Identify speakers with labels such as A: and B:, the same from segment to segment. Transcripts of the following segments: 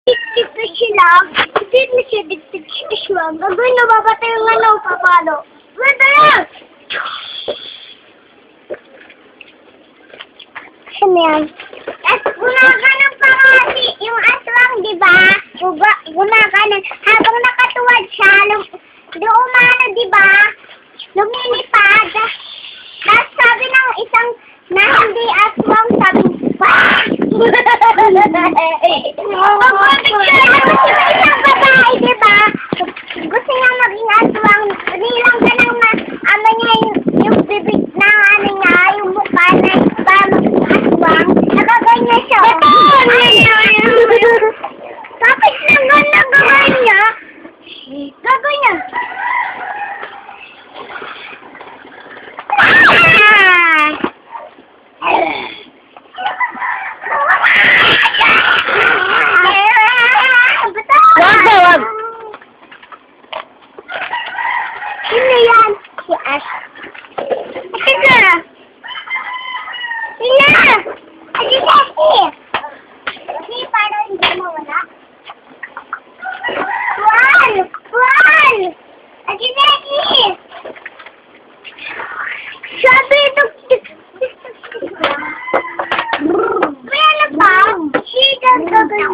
A: Diktik na sila. Hindi na siya diktik siya. Gagawin na babatay yung ano, papalo. Wala yan! Saan yan? Gumaganon parati yung aswang, di ba? Gumaganon. Habang nakatuwad siya, umano, di ba? Lumilipad. Tapos sabi ng isang na hindi aswang, sabi, "Wah!" Isang babae, di ba? Gusto niya maging aswang. Nilang ka ng ano niya yung bibig na ano niya, yung mukha na para maging aswang. Nagaganyan siya. Tapos nagawin niya. Gaganyan.
B: Wag!
A: Sino yan? Si Ash. Sino? Sino? Adi Jackie. Kasi parang hindi mawala. Juan! Juan! Adi Jackie! Sabi ito. Kaya na ba? Siya gagawin.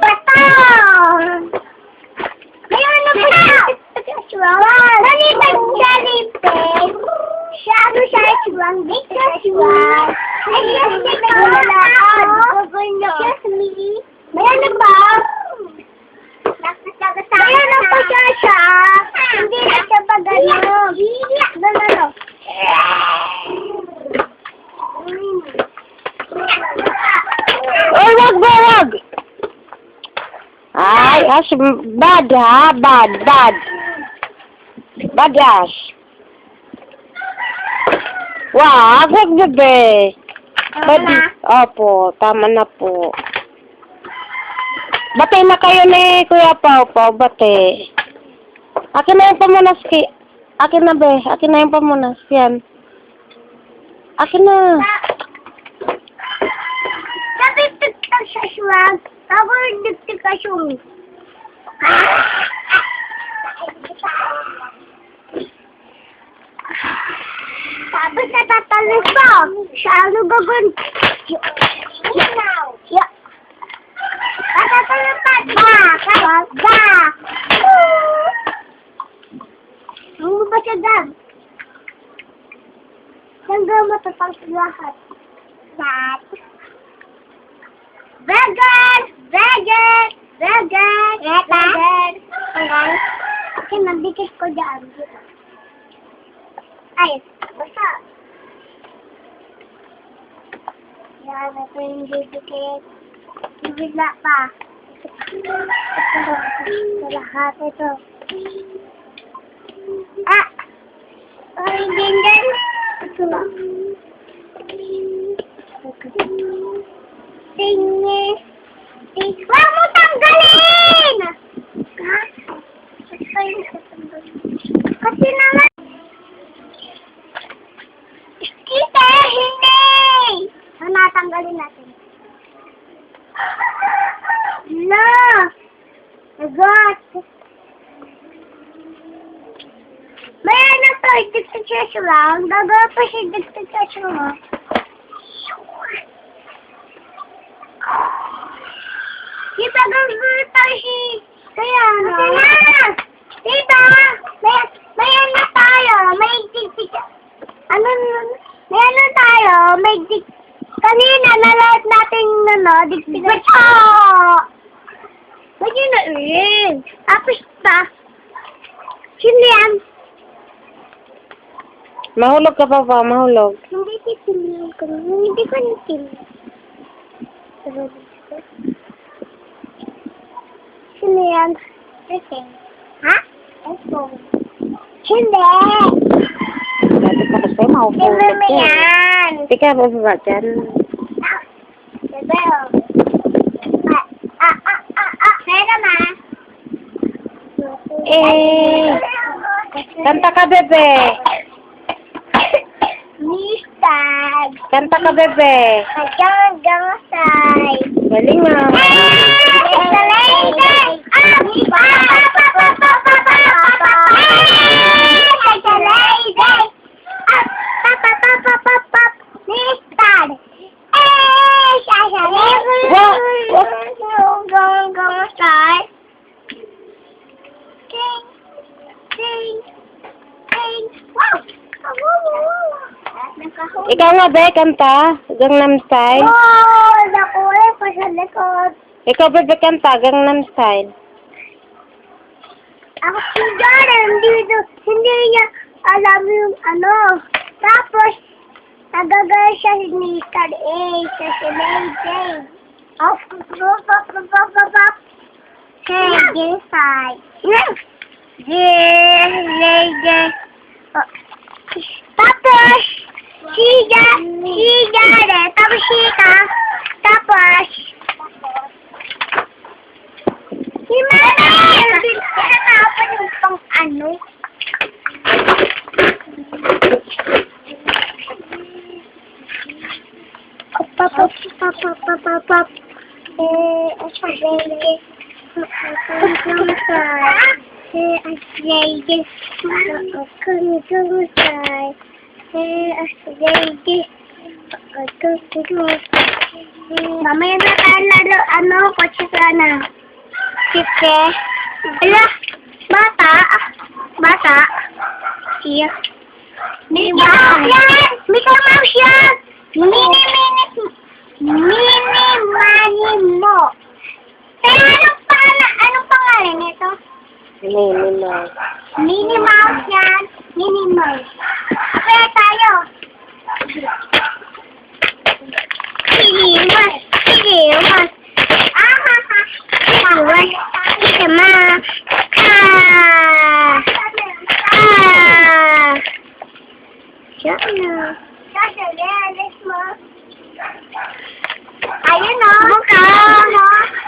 A: Batang! Ngayon na po siya! Nalipad siya, lipad. Siya, ano siya, aswang, big aswang. Ay, yes, naglalakad. Yes, me. Ngayon na ba? Ngayon na po siya. Hindi na siya bagano. Ganano.
B: Oy, wag! Ay, Ash, bad ha? Bad. Bad, Ash. Wag, bebe.
A: Tama na.
B: Opo, tama na po. Bate na kayo ni Kuya Pao, bate. Akin na yung pamunas, akin na, be. Akin na yung pamunas, yan. Akin na.
A: Sabi tiktak siya swag. Tapos tiktak siya. Tapos natatalog pa. Siya ano gagawin? Natatalog pa. Ba. Ano ba siya dyan? Hanggang matatang lahat. Vegan! Okay, nabikit ko dyan. Ay, basta. Yan, ito yung bibikit. Bibigla pa. Ito, lahat ito. Ay, hindi. Ito lang. Huwag mo tanggalin! Ha? Kasi naman... Kita, hindi! Natanggalin natin. No! Agot! May ano to, dictature lang. Gagawa pa siya dictature lang. Kita gagawin tayo si... Kaya ano? Tita! May ano tayo? May tig... Ano? May ano tayo? May tig... Kanina, nalahat natin digtigan. Huwag yun na rin. Tapos pa. Sino yan?
B: Mahulog ka pa, mahulog.
A: Hindi titin ko. Hindi ko nitin. Sino yan? Okay. Ha? Ito. Hindi.
B: Dati ka kasi mahulog.
A: Sino mo yan?
B: Tika, bababa dyan.
A: Bebe, oh. Kaya ma.
B: Kanta ka, bebe.
A: Miss tag.
B: Kanta ka, bebe.
A: Hanggang say.
B: Galing nga.
A: It's a lady. It's a lady. Nistad. Hanggang say. Ding. Ding. Ding. Wow.
B: Ikaw nga, be, kanta. Gangnam Style.
A: Oh, nakuha pa sa likod.
B: Ikaw, bebe, kanta. Gangnam Style.
A: Ako si Jordan, hindi niya alam yung ano. Tapos, nagagaya siya ni Mr. A, sa si Lady. Oh, hey, inside. Lady. Tapos, si Jordan, tapos tapos, si Mama, pinatapan yung pang ano. Pap. Mamaya na tayo laro, ano, kotse sana. Kike. Ala, bata. Siya. Mickey Mouse yan! Mickey Mouse yan! Mini mo. Pero anong pangalan nito? Minnie Mouse yan. Minnie Mouse. Kaya tayo. Minnie Mouse. Ayun o.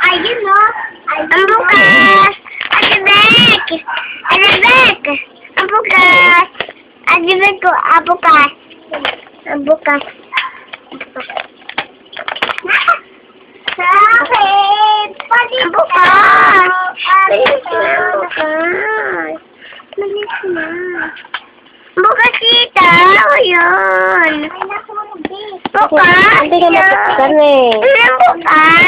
A: Ayun o. Ang bukas. Alabek. Ang bukas. Alabek ko. Ang bukas. Sakit. Ang bukas. Malis na. Bukas kita. Ayun. Bukas.
B: Hindi ka mabuksan eh.
A: Bukas.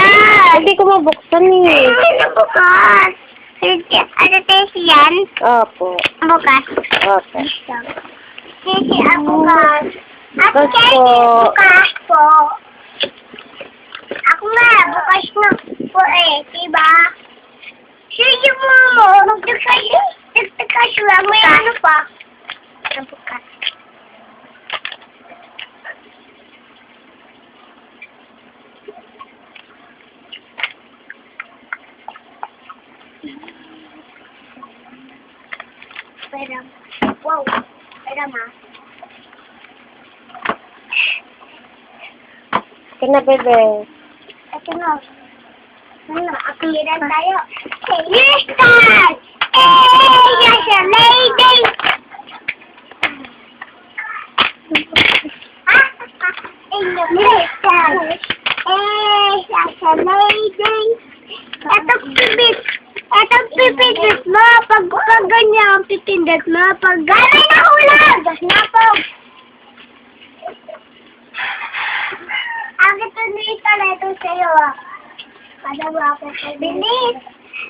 B: Hindi ko mabuksan eh.
A: Bukas. Ano tayo yan?
B: Opo.
A: Bukas.
B: Opo.
A: Sisi ang bukas. At
B: Bukas
A: kaya
B: po.
A: bukas po. Ako nga, bukas na po eh. Diba? Sige mo. Nagtakas lang. May ano pa? Ang bukas. Wow. Ma.
B: Kena, bebe.
A: Ito na. Akiran tayo. Listas! Yes, a lady! Listas! Yes, a lady! Etong pipindot mo, pag ganyan, pipindot mo, pag gano'n na ulang! Napog! Ang ito nito na ito sa'yo, Kadawa ako sa bilis!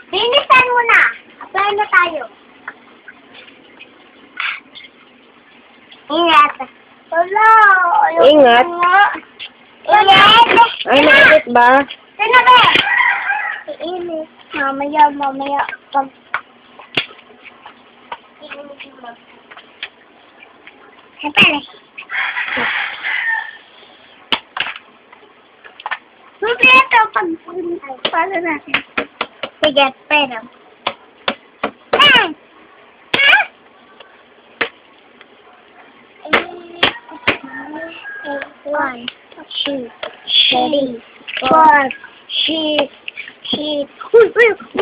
A: Bilisan mo na! Apply na tayo. Ingat! Hello!
B: Ingat.
A: Ingat!
B: Ay, nakikit ba?
A: Sino ba? Iinit. Mamaya. Pag... Siyempre. Siyempre ito. Paano natin? Sige, pero. One, two, three, four, six. Uy,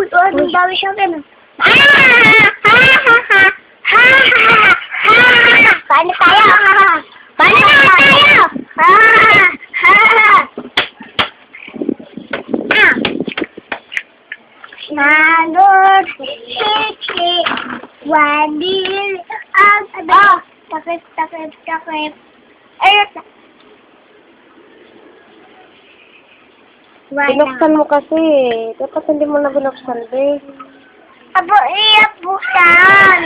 A: anong bawi siya ganun? Paano tayo? Paano na tayo? Nagod, siksi, wadil, takip. Ayun.
B: Binuksan mo kasi. Dapat hindi mo na binuksan, be.
A: Abo, iyak buksan.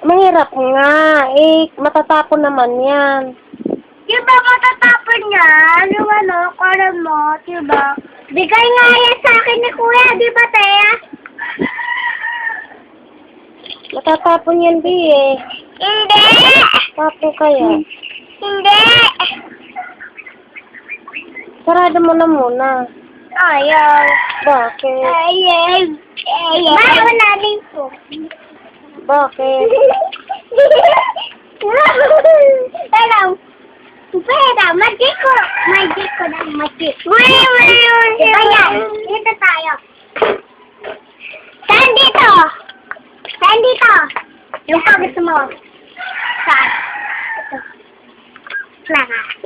B: Mahirap nga. Matatapon naman yan.
A: Di ba matatapon yan? Yung karam mo, di ba? Bigay nga yan sa akin ni Kuya, di ba, Teya?
B: Matatapon yan, be, eh.
A: Hindi!
B: Tapo kaya.
A: Hindi!
B: Sarado mo na muna.
A: Ayaw.
B: Bakit?
A: Ayaw. Ayaw namin po.
B: Bakit?
A: Pera, magic ko na, magic. Ayan, dito tayo. Saan dito? Yung pa gusto mo. Saan?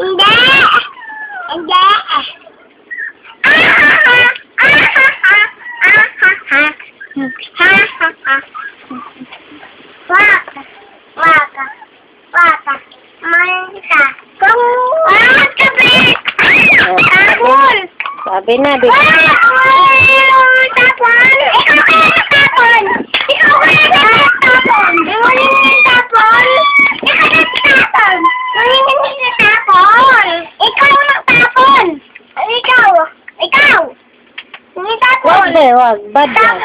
A: Ito. Hindi! Waka. Manta. Kapit! Tapon!
B: Sabi na, be.
A: Tapon! Ikaw kaya tapon!
B: Wag, be, wag. Bad yan.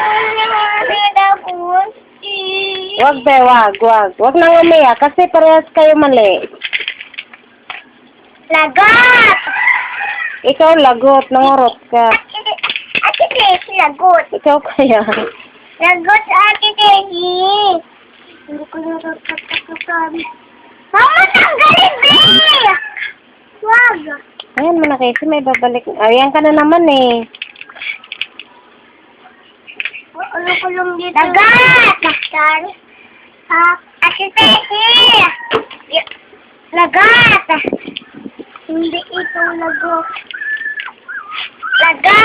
B: Wag, be, wag. Wag nang umiyak kasi parehas kayo mali.
A: Lagot!
B: Ikaw lagot, nangurot ka.
A: Ate Tesi, lagot.
B: Ikaw kaya.
A: Lagot, Ate Tesi. Hindi ko natatakan. Mama, tanggalin, be! Wag.
B: Ayan mo na kasi may babalik. Ayan ka na naman eh.
A: Ano ko lang dito? Lagat! Ate Tesi! Lagat! Hindi ito lagot. Lagat!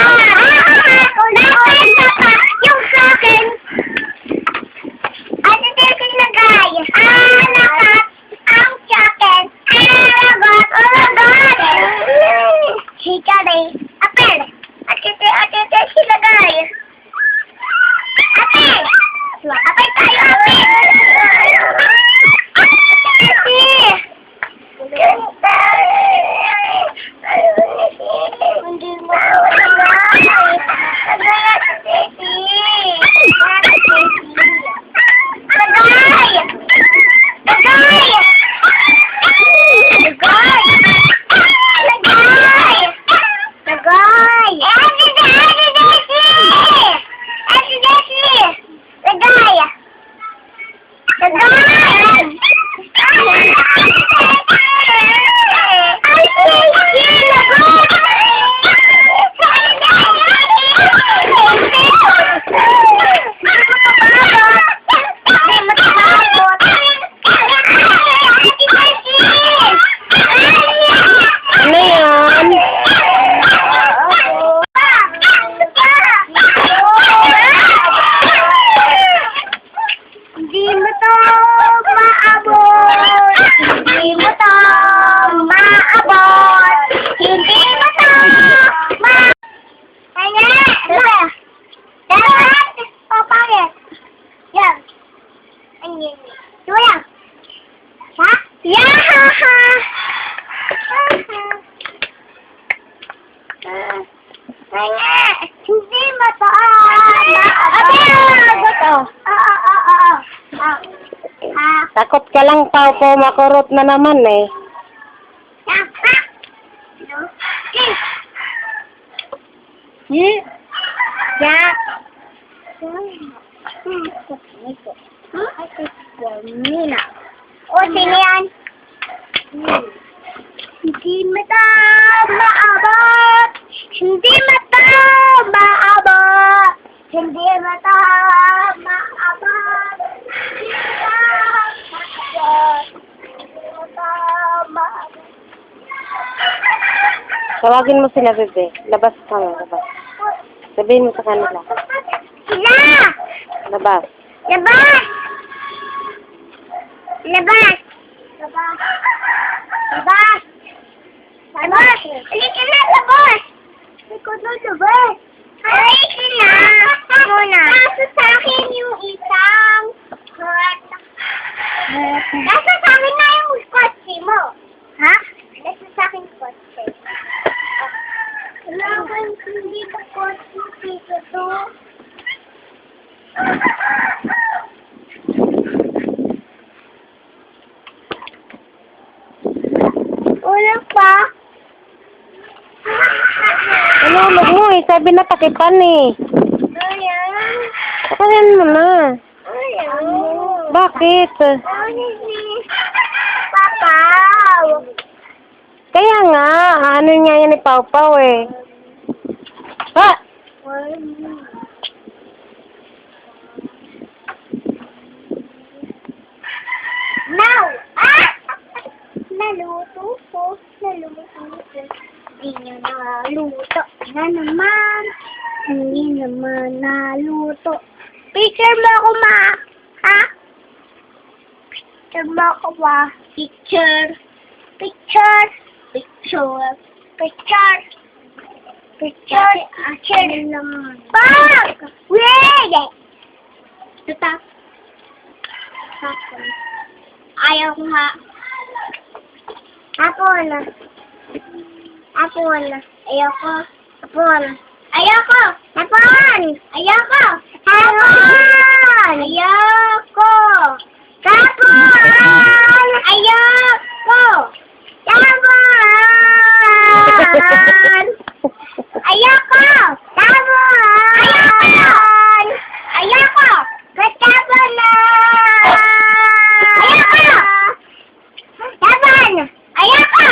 A: Yung sa akin! Ate Tesi, lagay! Lagat! Ang chicken! Lagat! Lagat! Hikari! Apel! Ate Tesi, lagay! Ate! Apel tayo, Apel! Ate Tesi! Hindi mo Hindi
B: Takot ka lang, Pao, makurot na naman eh.
A: O, sino yan? Hindi mata maabot. Hindi mata maabot. Hindi mata maabot. Hindi mata maabot.
B: Tawagin mo sila, bebe. Labas ka nga, labas. Sabihin mo sa kanila.
A: Sila!
B: Labas.
A: Labas! Labas! Labas! Labas! Labas! Halika na, labas! Halika na, labas! Halika na! Muna. Nasa sa akin yung isang nasa sa akin na yung kotse mo. Ha? Nasa sa akin kotse. Wala kang hindi ka kotse dito to. Wala pa.
B: Ano, huwag mo eh. Sabi na takipan eh.
A: Ayan.
B: Pakayan mo na.
A: Ayan.
B: Bakit?
A: Papaw.
B: Kaya nga, ano niya yan ni Pau Pau eh. Ha?
A: Now! Ah! Naluto ko. Naluto ko. Hindi nyo naluto. Na naman. Hindi naman naluto. Picture mo ako, ma. Ha? Picture mo ako, ma. Picture. Picture. Picture. Picture. Picture. Picture naman. Pag! Wait! Tutak. Hapon. Ayaw ko nga. Hapon. Hapon. Ayaw ko. Hapon. Ayaw ko. Hapon. Ayaw ko. Hapon. Ayaw ko. Hapon. Ayaw ko. Hapon. Ayaw ko. Hapon. Ayaw ko. Hapon na. Ayaw ko. Hapon. Ayaw ko.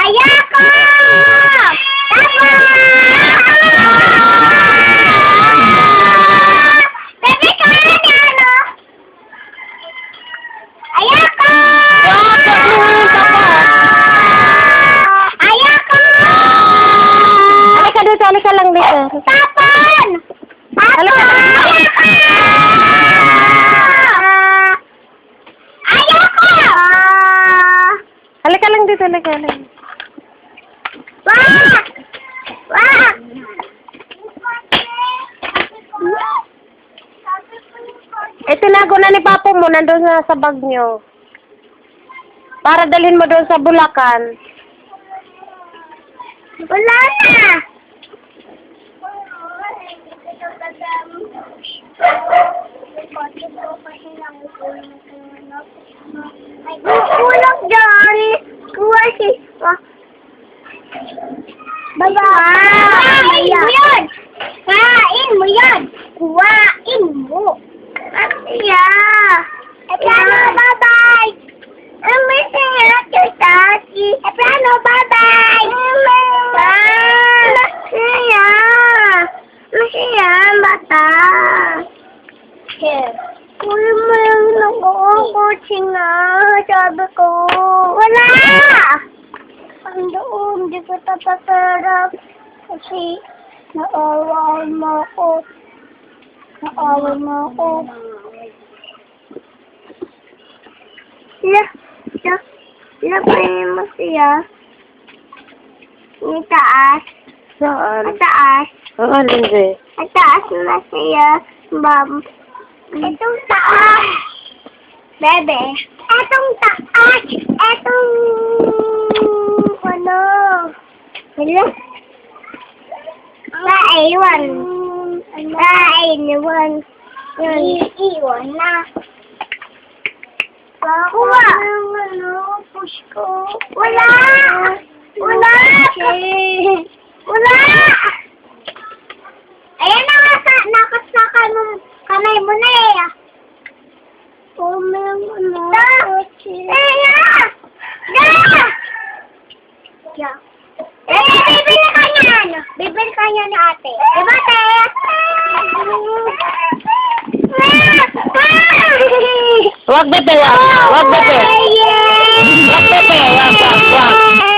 A: Ayoko! Bebe, kaya na, ano? Ayoko! Ayoko!
B: Halika dito, halika lang dito.
A: Tapon!
B: Halika.
A: Ayoko!
B: Halika lang dito, halika lang.
A: Wag! Wag!
B: Tinago na ni Papa mo, nandun sa bag nyo. Para dalhin mo doon sa Bulacan.
A: Wala na! Kulog dyan! Kuha si... Baba! Kain mo yan! Kain mo yan! Kuhain mo! Asiya! Eplano, bye-bye! Masaya ka, Tati! Eplano, bye-bye! Masaya! Masaya, bata! Uy mo lang nag-uukotsi nga, sabi ko. Wala! Ang doon, di ko tapatarap. Kasi, naaway mo ako. Naaway mo ako. Lapayin mo siya. Yung taas.
B: Saan?
A: Ang taas.
B: Oo, Lindsay.
A: Ang taas na siya. Bam. Itong taas. Bebe. Etong taas. Etong... Ano? Wala. Naiwan. Naiwan. Iiwan na. Kuha. Ano? Push ko. Wala. Wala. Wala. Ayan na nga. Nakasaka ng kamay mo na eh. Ano? Kaya! Kaya! Bibili ka niyan! Bibili ka niyan ni ate. Diba, te?
B: Wag, bebe, wag. Wag, bebe. Wag, bebe. Wag, wag, wag.